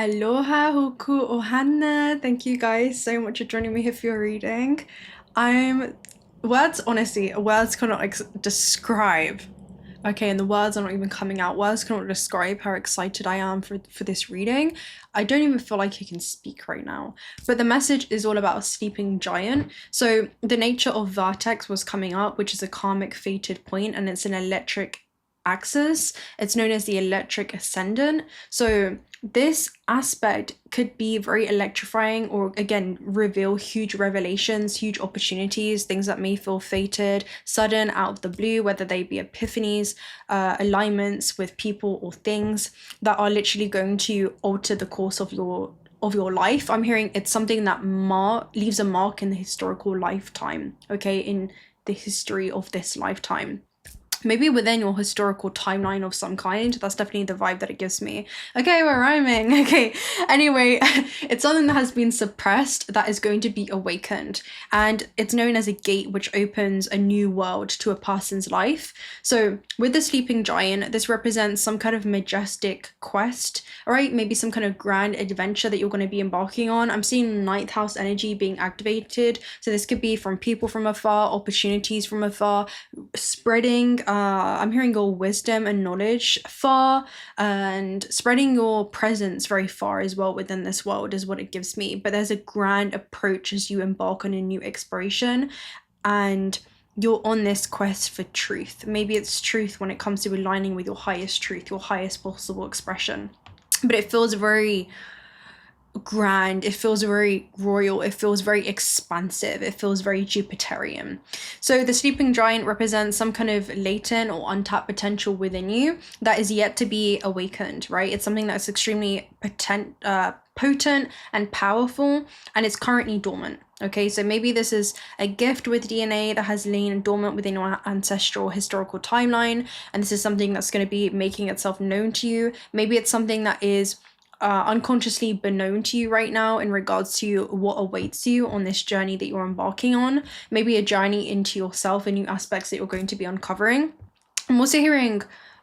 Aloha huku ohana. Thank you guys so much for joining me here for your reading. Honestly, words cannot describe. Okay, and the words are not even coming out. Words cannot describe how excited I am for this reading. I don't even feel like I can speak right now. But the message is all about a sleeping giant. So the nature of vertex was coming up, which is a karmic fated point, and it's an electric axis. It's known as the electric ascendant. So this aspect could be very electrifying, or again reveal huge revelations, huge opportunities, things that may feel fated, sudden, out of the blue, whether they be epiphanies, alignments with people or things that are literally going to alter the course of your life. I'm hearing it's something that leaves a mark in the historical lifetime, okay, in the history of this lifetime. Maybe within your historical timeline of some kind. That's definitely the vibe that it gives me. Okay, we're rhyming. Okay, anyway, it's something that has been suppressed that is going to be awakened. And it's known as a gate which opens a new world to a person's life. So with the sleeping giant, this represents some kind of majestic quest, all right? Maybe some kind of grand adventure that you're going to be embarking on. I'm seeing ninth house energy being activated. So this could be from people from afar, opportunities from afar, spreading I'm hearing your wisdom and knowledge far, and spreading your presence very far as well within this world is what it gives me. But there's a grand approach as you embark on a new exploration, and you're on this quest for truth. Maybe it's truth when it comes to aligning with your highest truth, your highest possible expression. But it feels very grand, it feels very royal, it feels very expansive, it feels very Jupiterian. So the sleeping giant represents some kind of latent or untapped potential within you that is yet to be awakened, right? It's something that's extremely potent and powerful, and it's currently dormant. Okay, so maybe this is a gift with DNA that has lain dormant within your ancestral historical timeline, and this is something that's going to be making itself known to you. Maybe it's something that is unconsciously beknown to you right now in regards to what awaits you on this journey that you're embarking on. Maybe a journey into yourself and new aspects that you're going to be uncovering. I'm also hearing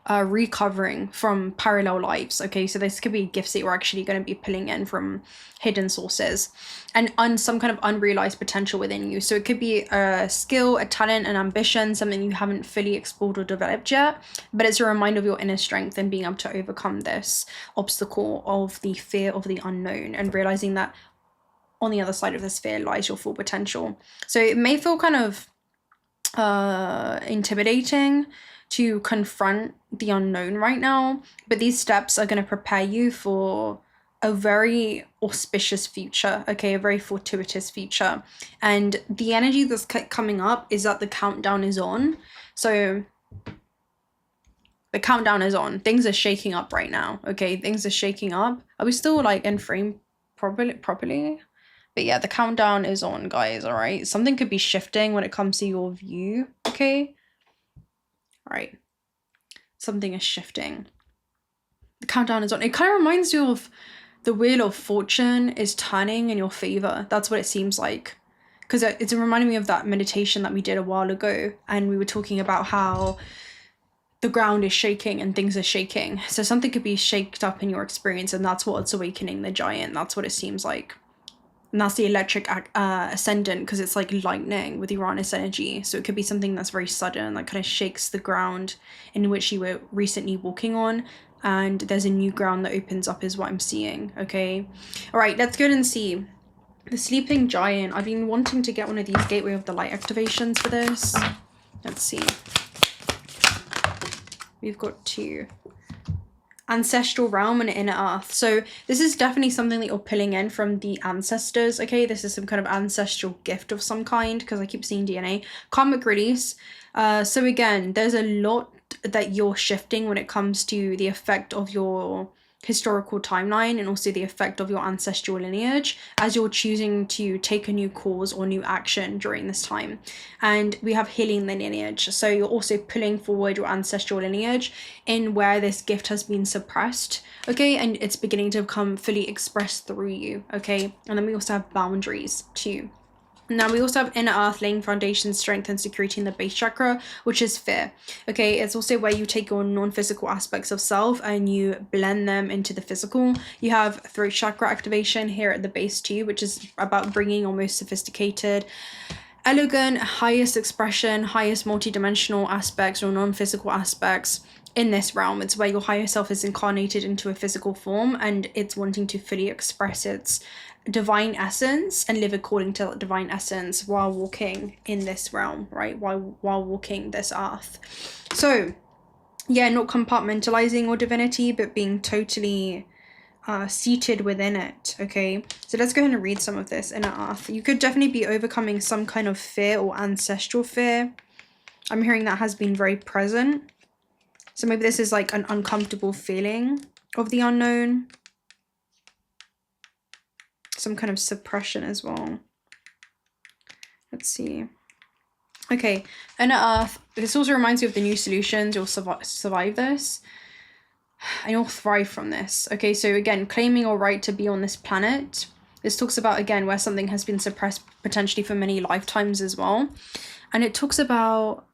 recovering from parallel lives. Okay, so this could be gifts that you're actually going to be pulling in from hidden sources, and some kind of unrealized potential within you. So it could be a skill, a talent, an ambition, something you haven't fully explored or developed yet, but it's a reminder of your inner strength and being able to overcome this obstacle of the fear of the unknown, and realizing that on the other side of this fear lies your full potential. So it may feel kind of intimidating to confront the unknown right now, but these steps are going to prepare you for a very auspicious future, okay, a very fortuitous future. And the energy that's coming up is that the countdown is on. So the countdown is on. Things are shaking up right now, okay? Things are shaking up. Are we still like in frame properly? But yeah, the countdown is on, guys, all right? Something could be shifting when it comes to your view, okay? All right. Something is shifting. The countdown is on. It kind of reminds you of the wheel of fortune is turning in your favor. That's what it seems like. Because it's reminding me of that meditation that we did a while ago. And we were talking about how the ground is shaking and things are shaking. So something could be shaked up in your experience, and that's what's awakening the giant. That's what it seems like. And that's the electric ascendant, because it's like lightning with Uranus energy. So it could be something that's very sudden, that kind of shakes the ground in which you were recently walking on. And there's a new ground that opens up is what I'm seeing, okay? All right, let's go and see. The sleeping giant. I've been wanting to get one of these Gateway of the Light activations for this. Let's see. We've got two. Ancestral realm and inner earth. So this is definitely something that you're pulling in from the ancestors, okay? This is some kind of ancestral gift of some kind, because I keep seeing DNA. Karmic release. So again, there's a lot that you're shifting when it comes to the effect of your historical timeline, and also the effect of your ancestral lineage, as you're choosing to take a new cause or new action during this time. And we have healing the lineage, so you're also pulling forward your ancestral lineage in where this gift has been suppressed, okay, and it's beginning to become fully expressed through you, okay? And then we also have boundaries too. Now we also have inner earth, laying foundation, strength and security in the base chakra, which is fear. Okay, it's also where you take your non-physical aspects of self and you blend them into the physical. You have throat chakra activation here at the base too, which is about bringing your most sophisticated, elegant, highest expression, highest multidimensional aspects or non-physical aspects in this realm. It's where your higher self is incarnated into a physical form and it's wanting to fully express its divine essence and live according to divine essence while walking in this realm, right? While walking this earth. So yeah, not compartmentalizing your divinity, but being totally seated within it. Okay, so let's go ahead and read some of this inner earth. You could definitely be overcoming some kind of fear or ancestral fear. I'm hearing that has been very present. So maybe this is like an uncomfortable feeling of the unknown. Some kind of suppression as well. Let's see. Okay, inner earth. This also reminds me of the new solutions. You'll survive this and you'll thrive from this. Okay, so again, claiming your right to be on this planet. This talks about, again, where something has been suppressed potentially for many lifetimes as well. And it talks about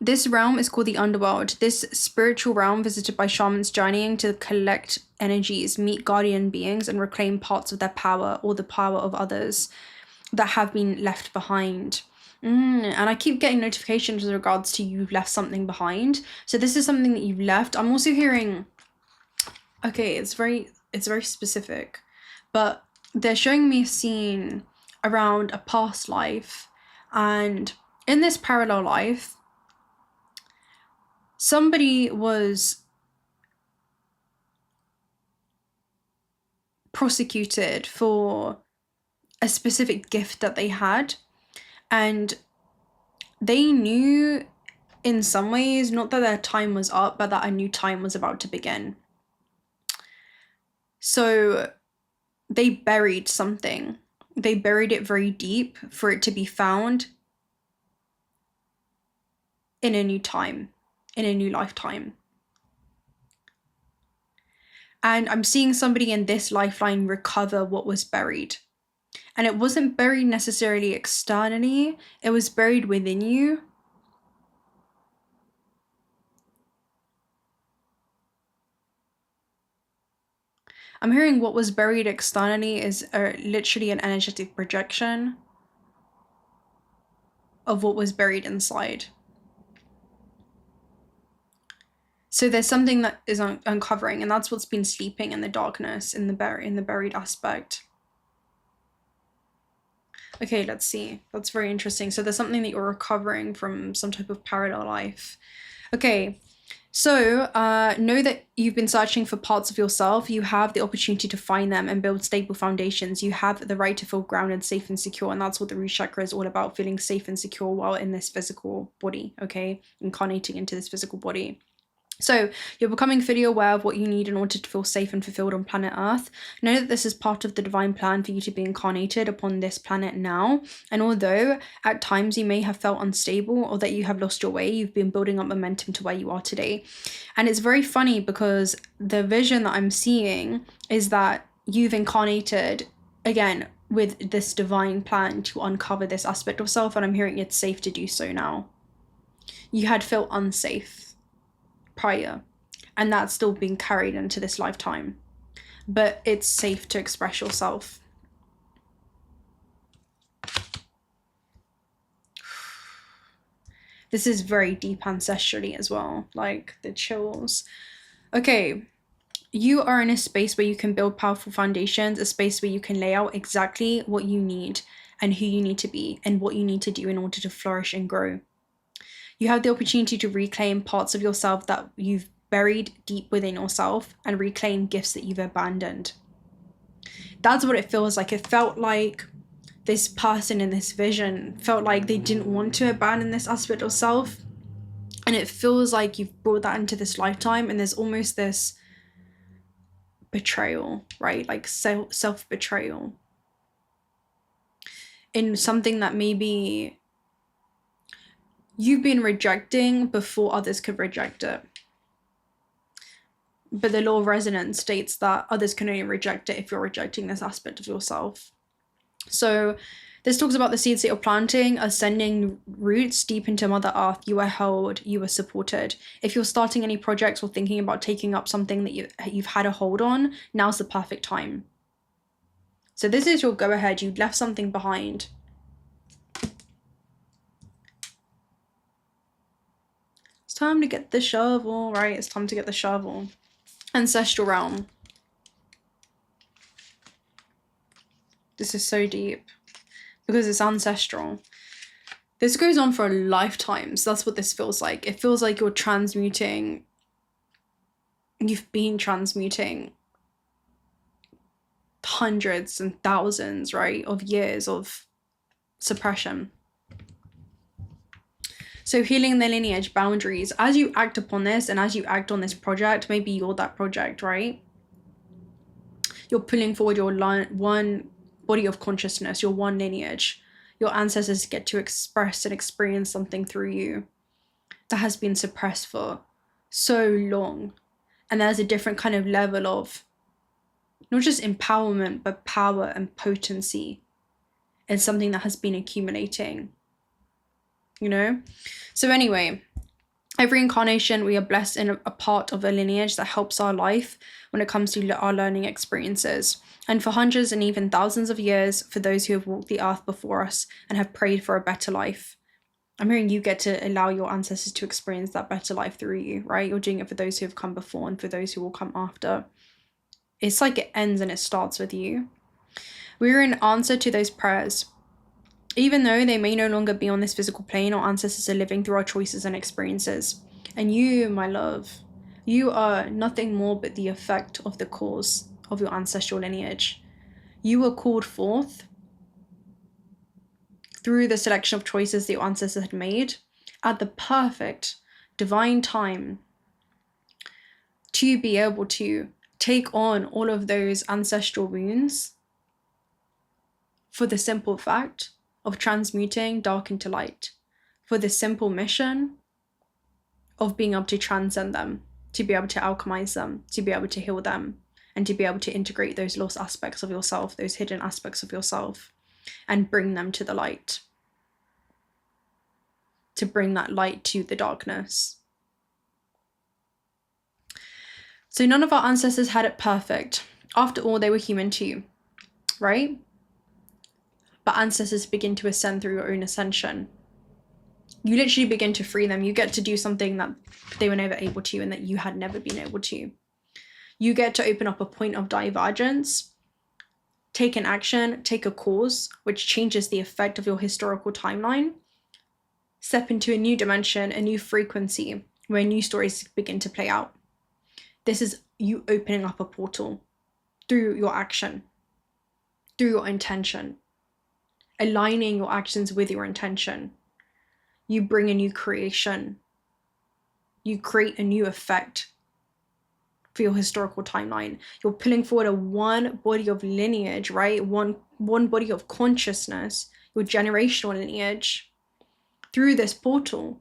this realm is called the underworld. This spiritual realm visited by shamans journeying to collect energies, meet guardian beings, and reclaim parts of their power or the power of others that have been left behind. And I keep getting notifications with regards to you've left something behind. So this is something that you've left. I'm also hearing, okay, it's very specific, but they're showing me a scene around a past life, and in this parallel life, somebody was prosecuted for a specific gift that they had, and they knew in some ways, not that their time was up, but that a new time was about to begin. So they buried something. They buried it very deep for it to be found in a new time, in a new lifetime. And I'm seeing somebody in this lifeline recover what was buried. And it wasn't buried necessarily externally, it was buried within you. I'm hearing what was buried externally is literally an energetic projection of what was buried inside. So there's something that is uncovering, and that's what's been sleeping in the darkness, in the buried aspect. Okay, let's see. That's very interesting. So there's something that you're recovering from some type of parallel life. Okay, so know that you've been searching for parts of yourself. You have the opportunity to find them and build stable foundations. You have the right to feel grounded, safe and secure. And that's what the root chakra is all about, feeling safe and secure while in this physical body, okay? Incarnating into this physical body. So you're becoming fully aware of what you need in order to feel safe and fulfilled on planet Earth. Know that this is part of the divine plan for you to be incarnated upon this planet now. And although at times you may have felt unstable or that you have lost your way, you've been building up momentum to where you are today. And it's very funny because the vision that I'm seeing is that you've incarnated, again, with this divine plan to uncover this aspect of self. And I'm hearing it's safe to do so now. You had felt unsafe prior, and that's still being carried into this lifetime, but it's safe to express yourself. This is very deep ancestrally as well, like the chills. Okay, you are in a space where you can build powerful foundations, a space where you can lay out exactly what you need and who you need to be and what you need to do in order to flourish and grow. You have the opportunity to reclaim parts of yourself that you've buried deep within yourself and reclaim gifts that you've abandoned. That's what it feels like. It felt like this person in this vision felt like they didn't want to abandon this aspect of self. And it feels like you've brought that into this lifetime, and there's almost this betrayal, right? Like self-betrayal in something that maybe you've been rejecting before others could reject it. But the law of resonance states that others can only reject it if you're rejecting this aspect of yourself. So This talks about the seeds that you're planting are sending roots deep into Mother Earth. You are held, you are supported. If you're starting any projects or thinking about taking up something that you've had a hold on, now's the perfect time. So this is your go ahead. You've left something behind. It's time to get the shovel, right? It's time to get the shovel. Ancestral realm. This is so deep because it's ancestral. This goes on for lifetimes. That's what this feels like. It feels like you're transmuting. You've been transmuting hundreds and thousands, right, of years of suppression. So healing the lineage boundaries. As you act upon this and as you act on this project, maybe you're that project, right? You're pulling forward your one body of consciousness, your one lineage. Your ancestors get to express and experience something through you that has been suppressed for so long. And there's a different kind of level of not just empowerment, but power and potency in something that has been accumulating, you know? So anyway, every incarnation, we are blessed in a part of a lineage that helps our life when it comes to our learning experiences. And for hundreds and even thousands of years, for those who have walked the earth before us and have prayed for a better life. I'm hearing you get to allow your ancestors to experience that better life through you, right? You're doing it for those who have come before and for those who will come after. It's like it ends and it starts with you. We're in answer to those prayers. Even though they may no longer be on this physical plane, our ancestors are living through our choices and experiences. And you, my love, you are nothing more but the effect of the cause of your ancestral lineage. You were called forth through the selection of choices that your ancestors had made at the perfect divine time to be able to take on all of those ancestral wounds for the simple fact of transmuting dark into light, for the simple mission of being able to transcend them, to be able to alchemize them, to be able to heal them, and to be able to integrate those lost aspects of yourself, those hidden aspects of yourself, and bring them to the light, to bring that light to the darkness. So none of our ancestors had it perfect. After all, they were human too, right? But ancestors begin to ascend through your own ascension. You literally begin to free them. You get to do something that they were never able to and that you had never been able to. You get to open up a point of divergence, take an action, take a course, which changes the effect of your historical timeline, step into a new dimension, a new frequency, where new stories begin to play out. This is you opening up a portal through your action, through your intention, aligning your actions with your intention. You bring a new creation. You create a new effect for your historical timeline. You're pulling forward a one body of lineage, right? One body of consciousness, your generational lineage, through this portal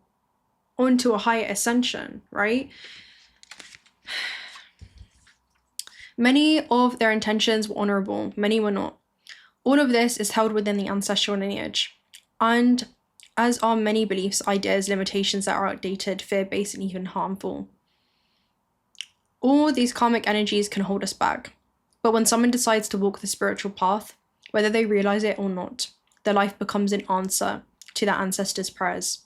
onto a higher ascension, right? Many of their intentions were honorable, many were not. All of this is held within the ancestral lineage, and as are many beliefs, ideas, limitations that are outdated, fear-based, and even harmful. All these karmic energies can hold us back, but when someone decides to walk the spiritual path, whether they realize it or not, their life becomes an answer to their ancestors' prayers.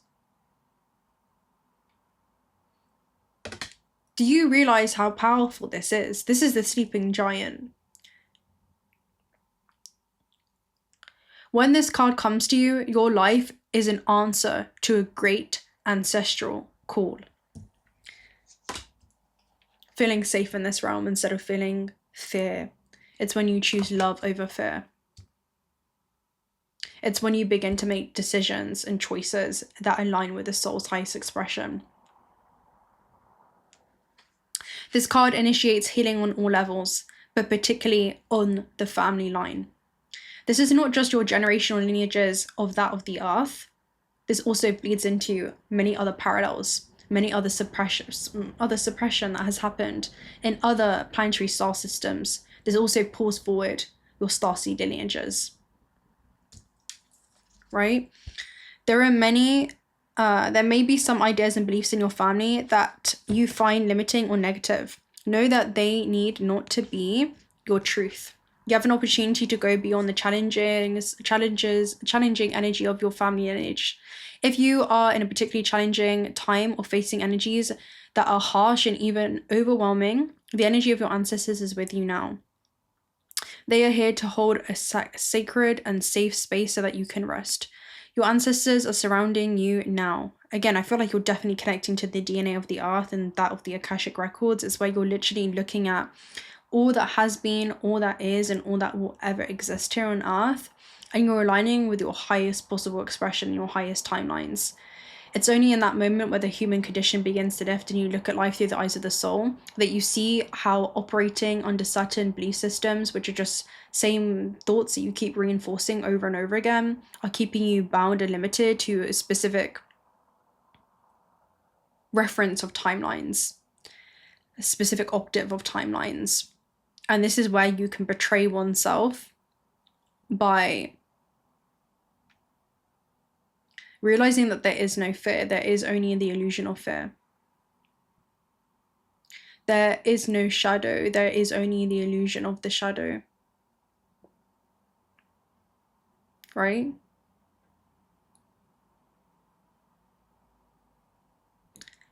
Do you realize how powerful this is? This is the sleeping giant. When this card comes to you, your life is an answer to a great ancestral call. Feeling safe in this realm instead of feeling fear. It's when you choose love over fear. It's when you begin to make decisions and choices that align with the soul's highest expression. This card initiates healing on all levels, but particularly on the family line. This is not just your generational lineages of that of the earth. This also bleeds into many other parallels, many other suppression that has happened in other planetary star systems. This also pulls forward your starseed lineages. right? There may be some ideas and beliefs in your family that you find limiting or negative. Know that they need not to be your truth. You have an opportunity to go beyond the challenging energy of your family lineage. If you are in a particularly challenging time or facing energies that are harsh and even overwhelming, the energy of your ancestors is with you now. They are here to hold a sacred and safe space so that you can rest. Your ancestors are surrounding you now. Again, I feel like you're definitely connecting to the DNA of the earth and that of the Akashic records. It's where you're literally looking at all that has been, all that is, and all that will ever exist here on earth. And you're aligning with your highest possible expression, your highest timelines. It's only in that moment where the human condition begins to lift and you look at life through the eyes of the soul that you see how operating under certain belief systems, which are just same thoughts that you keep reinforcing over and over again, are keeping you bound and limited to a specific reference of timelines, a specific octave of timelines. And this is where you can betray oneself by realizing that there is no fear. There is only the illusion of fear. There is no shadow. There is only the illusion of the shadow. Right?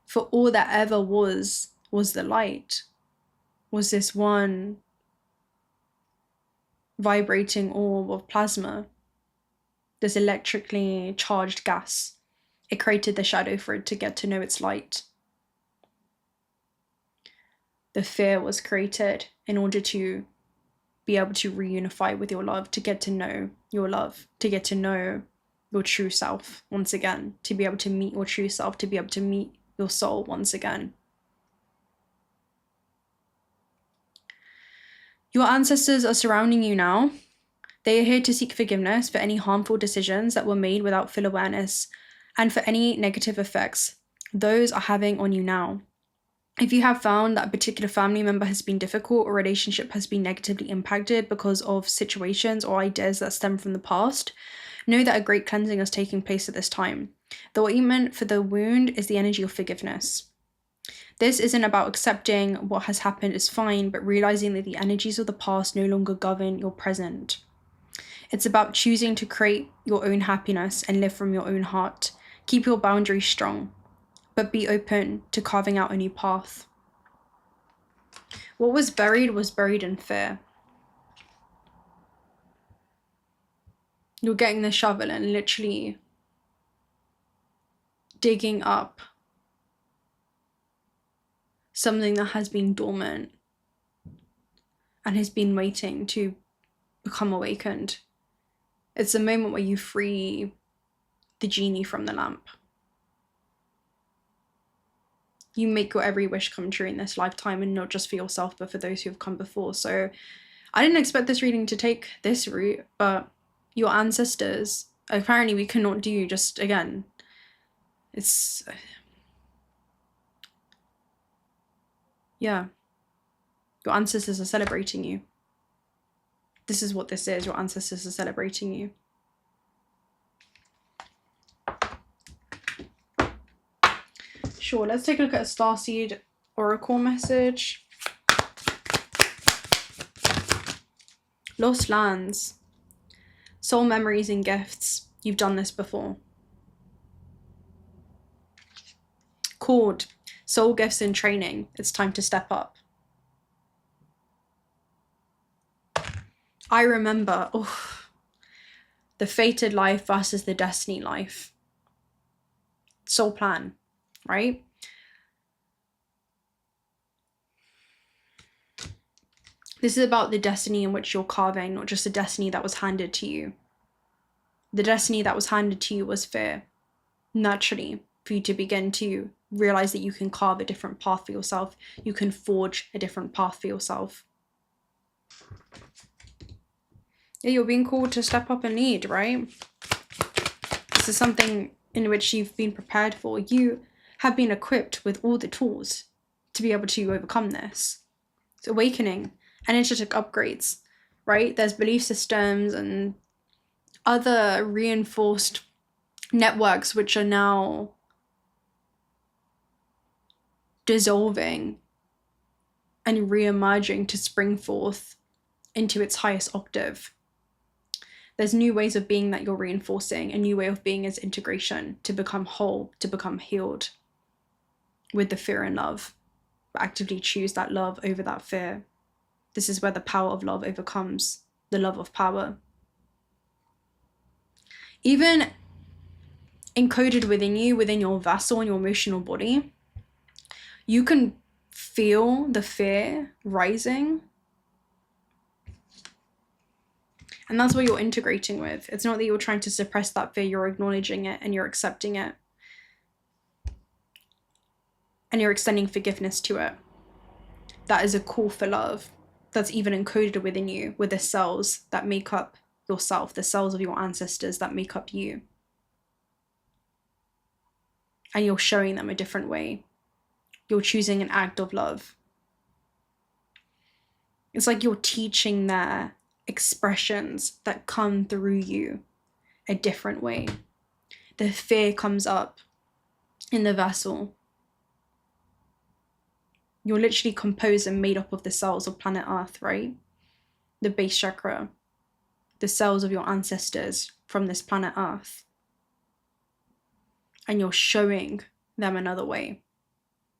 For all that ever was the light, was this one vibrating orb of plasma, this electrically charged gas. It created the shadow for it to get to know its light. The fear was created in order to be able to reunify with your love, to get to know your love, to get to know your true self once again, to be able to meet your true self, to be able to meet your soul once again. Your ancestors are surrounding you now. They are here to seek forgiveness for any harmful decisions that were made without full awareness and for any negative effects those are having on you now. If you have found that a particular family member has been difficult or relationship has been negatively impacted because of situations or ideas that stem from the past, know that a great cleansing is taking place at this time. The ointment for the wound is the energy of forgiveness. This isn't about accepting what has happened is fine, but realizing that the energies of the past no longer govern your present. It's about choosing to create your own happiness and live from your own heart. Keep your boundaries strong, but be open to carving out a new path. What was buried in fear. You're getting the shovel and literally digging up something that has been dormant and has been waiting to become awakened. It's a moment where you free the genie from the lamp. You make your every wish come true in this lifetime, and not just for yourself, but for those who have come before. So I didn't expect this reading to take this route, but your ancestors, apparently we cannot do just, again, it's, yeah, your ancestors are celebrating you. This is what this is. Your ancestors are celebrating you. Sure, let's take a look at a Starseed oracle message. Lost lands. Soul memories and gifts. You've done this before. Called. Soul gifts and training. It's time to step up. I remember, the fated life versus the destiny life. Soul plan, right? This is about the destiny in which you're carving, not just the destiny that was handed to you. The destiny that was handed to you was fear, naturally, for you to begin to realize that you can carve a different path for yourself. You can forge a different path for yourself. Yeah, you're being called to step up and lead, right? This is something in which you've been prepared for. You have been equipped with all the tools to be able to overcome this. It's awakening, energetic upgrades, right? There's belief systems and other reinforced networks which are now dissolving and re-emerging to spring forth into its highest octave. There's new ways of being that you're reinforcing. A new way of being is integration, to become whole, to become healed with the fear and love. But actively choose that love over that fear. This is where the power of love overcomes the love of power. Even encoded within you, within your vessel and your emotional body, you can feel the fear rising. And that's what you're integrating with. It's not that you're trying to suppress that fear, you're acknowledging it and you're accepting it. And you're extending forgiveness to it. That is a call for love. That's even encoded within you with the cells that make up yourself, the cells of your ancestors that make up you. And you're showing them a different way. You're choosing an act of love. It's like you're teaching their expressions that come through you a different way. The fear comes up in the vessel. You're literally composed and made up of the cells of planet Earth, right? The base chakra, the cells of your ancestors from this planet Earth. And you're showing them another way.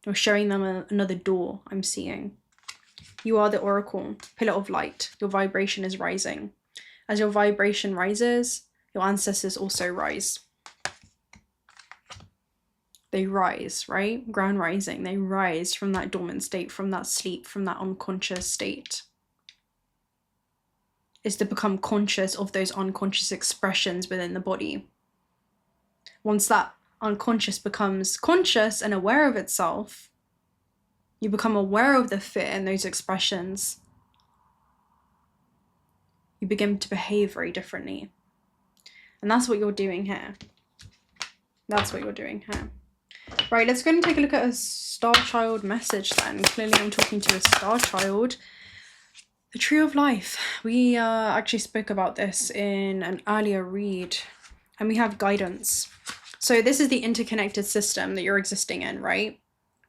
You're showing them another door, I'm seeing. You are the oracle, pillar of light. Your vibration is rising. As your vibration rises, your ancestors also rise. They rise, right? Ground rising. They rise from that dormant state, from that sleep, from that unconscious state. Is to become conscious of those unconscious expressions within the body. Once that unconscious becomes conscious and aware of itself, you become aware of the fear and those expressions. You begin to behave very differently. And that's what you're doing here. That's what you're doing here. Right, let's go and take a look at a star child message then. Clearly I'm talking to a star child. The Tree of Life. We actually spoke about this in an earlier read. And we have guidance. So this is the interconnected system that you're existing in, right?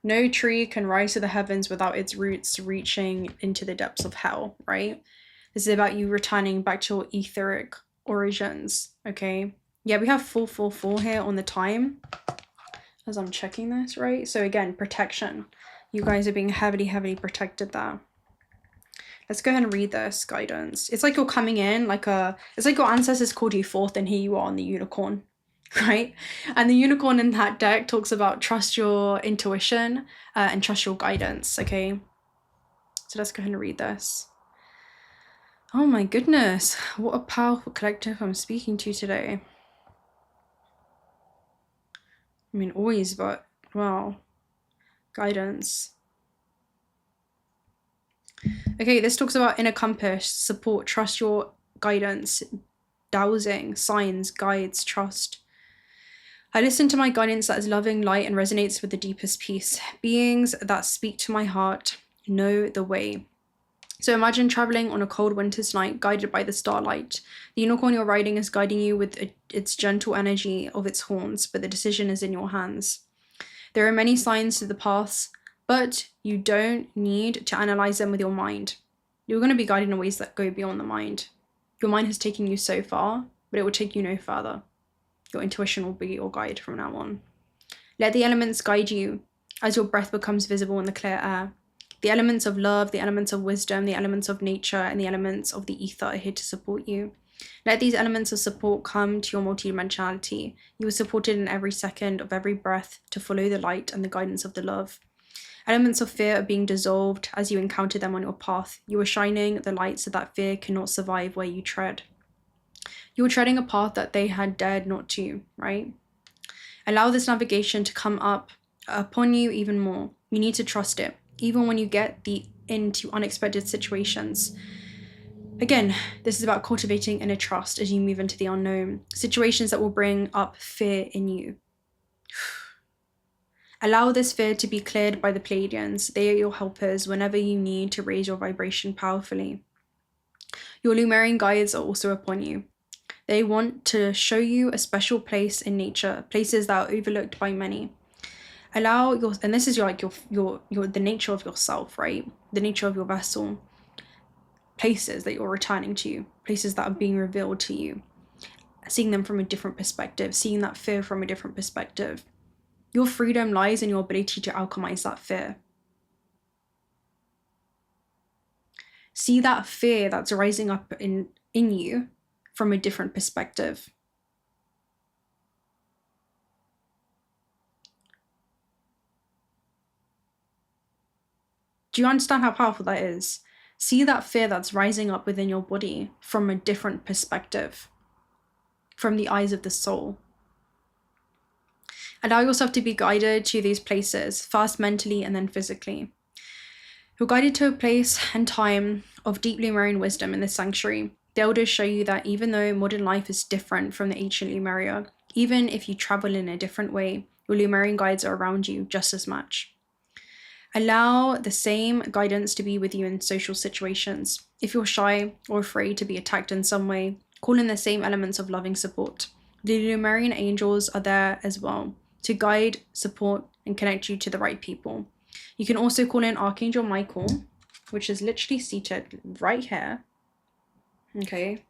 No tree can rise to the heavens without its roots reaching into the depths of hell, right? This is about you returning back to your etheric origins, okay? Yeah, we have 444 here on the time as I'm checking this, right? So again, protection. You guys are being heavily, heavily protected there. Let's go ahead and read this guidance. It's like you're coming in it's like your ancestors called you forth and here you are on the unicorn. Right? And the unicorn in that deck talks about trust your intuition and trust your guidance, okay? So let's go ahead and read this. Oh my goodness, what a powerful collective I'm speaking to today. I mean, always, but wow. Guidance. Okay, this talks about inner compass, support, trust your guidance, dowsing, signs, guides, trust. I listen to my guidance that is loving, light, and resonates with the deepest peace. Beings that speak to my heart know the way. So imagine traveling on a cold winter's night, guided by the starlight. The unicorn you're riding is guiding you with its gentle energy of its horns, but the decision is in your hands. There are many signs to the paths, but you don't need to analyze them with your mind. You're going to be guided in ways that go beyond the mind. Your mind has taken you so far, but it will take you no further. Your intuition will be your guide from now on. Let the elements guide you as your breath becomes visible in the clear air. The elements of love, the elements of wisdom, the elements of nature, and the elements of the ether are here to support you. Let these elements of support come to your multidimensionality. You are supported in every second of every breath to follow the light and the guidance of the love. Elements of fear are being dissolved as you encounter them on your path. You are shining the light so that fear cannot survive where you tread. You are treading a path that they had dared not to, right? Allow this navigation to come up upon you even more. You need to trust it, even when you get into unexpected situations. Again, this is about cultivating inner trust as you move into the unknown. Situations that will bring up fear in you. Allow this fear to be cleared by the Pleiadians. They are your helpers whenever you need to raise your vibration powerfully. Your Lemurian guides are also upon you. They want to show you a special place in nature, places that are overlooked by many. Allow your, and this is your the nature of yourself, right? The nature of your vessel. Places that you're returning to, places that are being revealed to you, seeing them from a different perspective, seeing that fear from a different perspective. Your freedom lies in your ability to alchemize that fear. See that fear that's rising up in you from a different perspective. Do you understand how powerful that is? See that fear that's rising up within your body from a different perspective, from the eyes of the soul. Allow yourself to be guided to these places, first mentally and then physically. You're guided to a place and time of deep Lemurian wisdom in this sanctuary. The elders show you that even though modern life is different from the ancient Lemuria, even if you travel in a different way, your Lemurian guides are around you just as much. Allow the same guidance to be with you in social situations. If you're shy or afraid to be attacked in some way, call in the same elements of loving support. The Lemurian angels are there as well to guide, support, and connect you to the right people. You can also call in Archangel Michael, which is literally seated right here. Okay.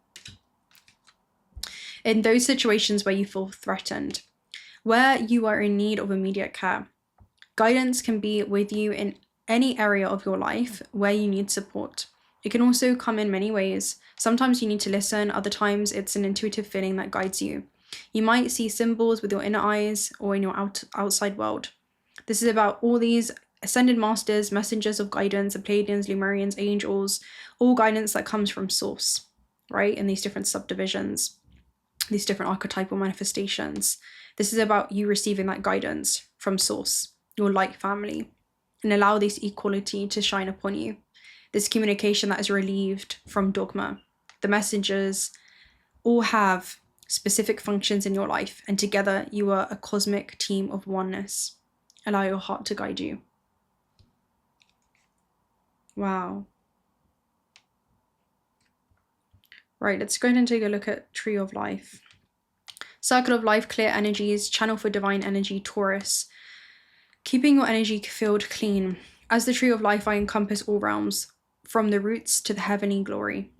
In those situations where you feel threatened, where you are in need of immediate care. Guidance can be with you in any area of your life where you need support. It can also come in many ways. Sometimes you need to listen, other times it's an intuitive feeling that guides you. You might see symbols with your inner eyes or in your outside world. This is about all these ascended masters, messengers of guidance, the Pleiadians, Lemurians, angels, all guidance that comes from source, right? In these different subdivisions, these different archetypal manifestations. This is about you receiving that guidance from source, your light family, and allow this equality to shine upon you. This communication that is relieved from dogma. The messengers all have specific functions in your life, and together you are a cosmic team of oneness. Allow your heart to guide you. Wow. Right, let's go ahead and take a look at Tree of Life. Circle of Life, clear energies, channel for divine energy, Taurus. Keeping your energy field clean. As the Tree of Life, I encompass all realms, from the roots to the heavenly glory.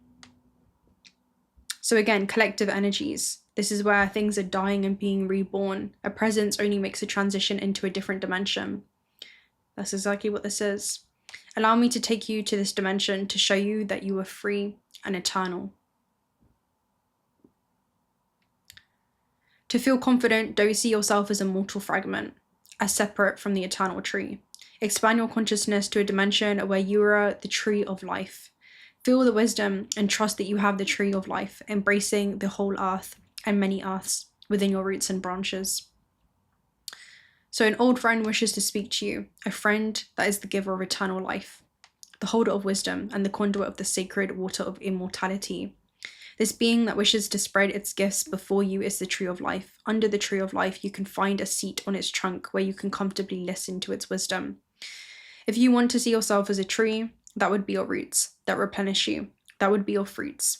So again, collective energies. This is where things are dying and being reborn. A presence only makes a transition into a different dimension. That's exactly what this is. Allow me to take you to this dimension to show you that you are free and eternal. To feel confident, don't see yourself as a mortal fragment, as separate from the eternal tree. Expand your consciousness to a dimension where you are the Tree of Life. Feel the wisdom and trust that you have the Tree of Life, embracing the whole earth and many earths within your roots and branches. So an old friend wishes to speak to you, a friend that is the giver of eternal life, the holder of wisdom and the conduit of the sacred water of immortality. This being that wishes to spread its gifts before you is the Tree of Life. Under the Tree of Life, you can find a seat on its trunk where you can comfortably listen to its wisdom. If you want to see yourself as a tree, that would be your roots that replenish you. That would be your fruits.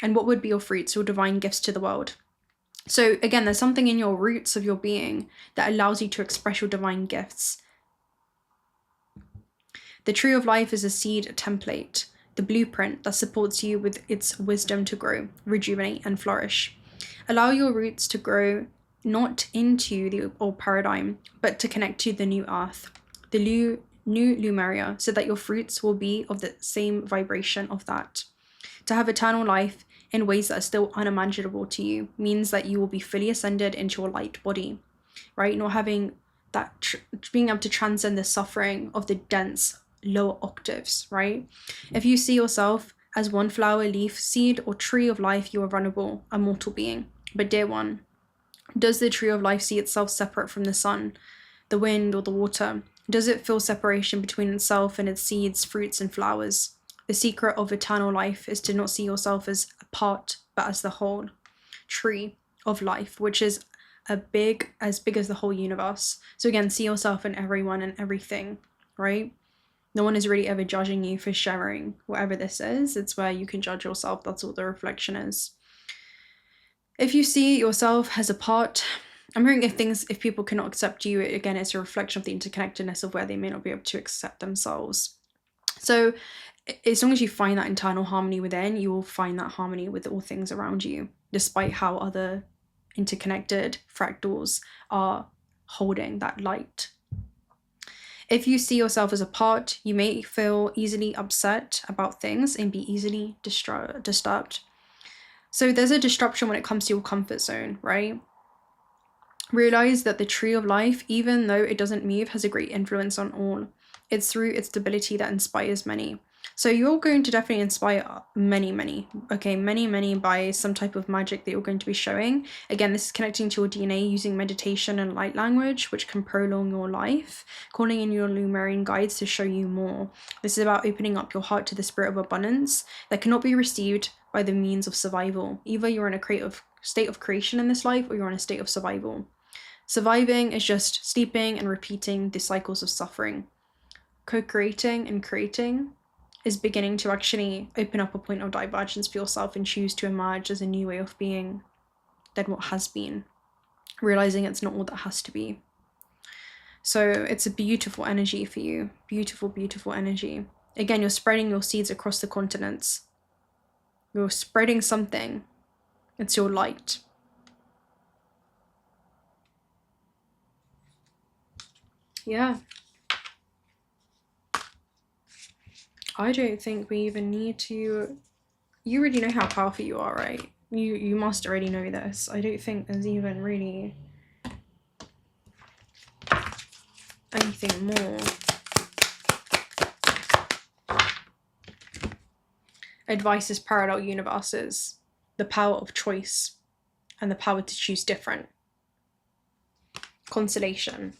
And what would be your fruits? Your divine gifts to the world. So again, there's something in your roots of your being that allows you to express your divine gifts. The Tree of Life is a seed template, the blueprint that supports you with its wisdom to grow, rejuvenate, and flourish. Allow your roots to grow not into the old paradigm, but to connect to the new earth, the new Lemuria, so that your fruits will be of the same vibration of that. To have eternal life in ways that are still unimaginable to you means that you will be fully ascended into your light body, right? Not having that, being able to transcend the suffering of the dense lower octaves, right? If you see yourself as one flower, leaf, seed, or tree of life, you are vulnerable, a mortal being. But dear one, does the Tree of Life see itself separate from the sun, the wind, or the water? Does it feel separation between itself and its seeds, fruits, and flowers? The secret of eternal life is to not see yourself as a part, but as the whole tree of life, which is as big as the whole universe. So again, see yourself in everyone and everything, right? No one is really ever judging you for sharing whatever this is. It's where you can judge yourself. That's what the reflection is. If you see yourself as a part, I'm hearing if people cannot accept you, again, it's a reflection of the interconnectedness of where they may not be able to accept themselves. So as long as you find that internal harmony within, you will find that harmony with all things around you, despite how other interconnected fractals are holding that light. If you see yourself as a part, you may feel easily upset about things and be easily disturbed. So there's a disruption when it comes to your comfort zone, right? Realize that the tree of life, even though it doesn't move, has a great influence on all. It's through its stability that inspires many. So you're going to definitely inspire many by some type of magic that you're going to be showing. Again, this is connecting to your DNA using meditation and light language, which can prolong your life, calling in your Lemurian guides to show you more. This is about opening up your heart to the spirit of abundance that cannot be received by the means of survival. Either you're in a creative state of creation in this life, or you're in a state of survival. Surviving is just sleeping and repeating the cycles of suffering. Co-creating and creating is beginning to actually open up a point of divergence for yourself and choose to emerge as a new way of being than what has been, realizing it's not all that has to be. So it's a beautiful energy for you. Beautiful, beautiful energy. Again, you're spreading your seeds across the continents. You're spreading something. It's your light. Yeah. I don't think we even need to... You already know how powerful you are, right? You must already know this. I don't think there's even really anything more. Advice is parallel universes, the power of choice, and the power to choose different. Constellation.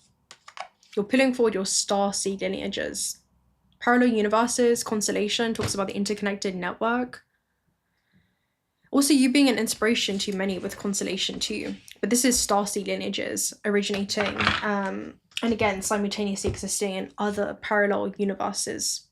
You're pulling forward your starseed lineages. Parallel universes, constellation, talks about the interconnected network. Also, you being an inspiration to many with constellation too. But this is starseed lineages originating and again, simultaneously existing in other parallel universes.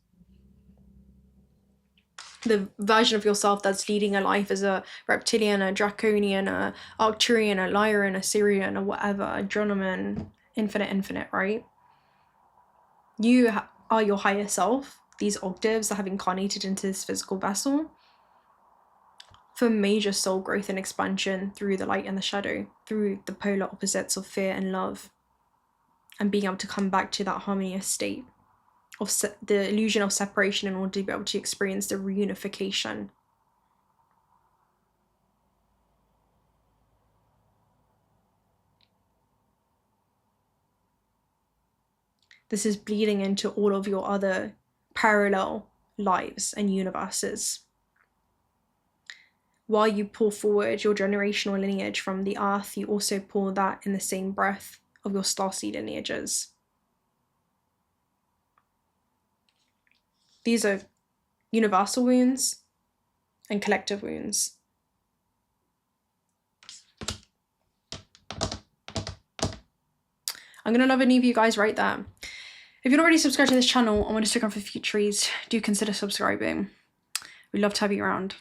The version of yourself that's leading a life as a reptilian, a draconian, a Arcturian, a Lyran, a Syrian, or whatever, a Dronoman, infinite, right? You are your higher self, these octaves that have incarnated into this physical vessel for major soul growth and expansion through the light and the shadow, through the polar opposites of fear and love, and being able to come back to that harmonious state of the illusion of separation in order to be able to experience the reunification. This is bleeding into all of your other parallel lives and universes. While you pull forward your generational lineage from the earth, you also pull that in the same breath of your starseed lineages. These are universal wounds and collective wounds. I'm gonna love any of you guys right there. If you're not already subscribed to this channel and want to stick around for future reads, do consider subscribing. We'd love to have you around.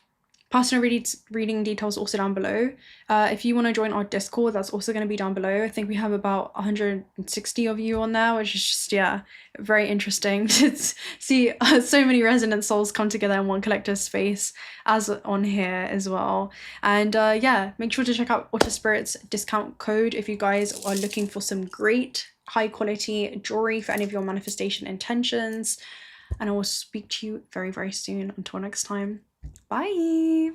Personal reading details also down below. If you want to join our Discord, that's also going to be down below. I think we have about 160 of you on there, which is just, yeah, very interesting to see so many resonant souls come together in one collective space, as on here as well. And yeah, make sure to check out Otter Spirit's discount code if you guys are looking for some great high quality jewelry for any of your manifestation intentions. And I will speak to you very, very soon. Until next time. Bye.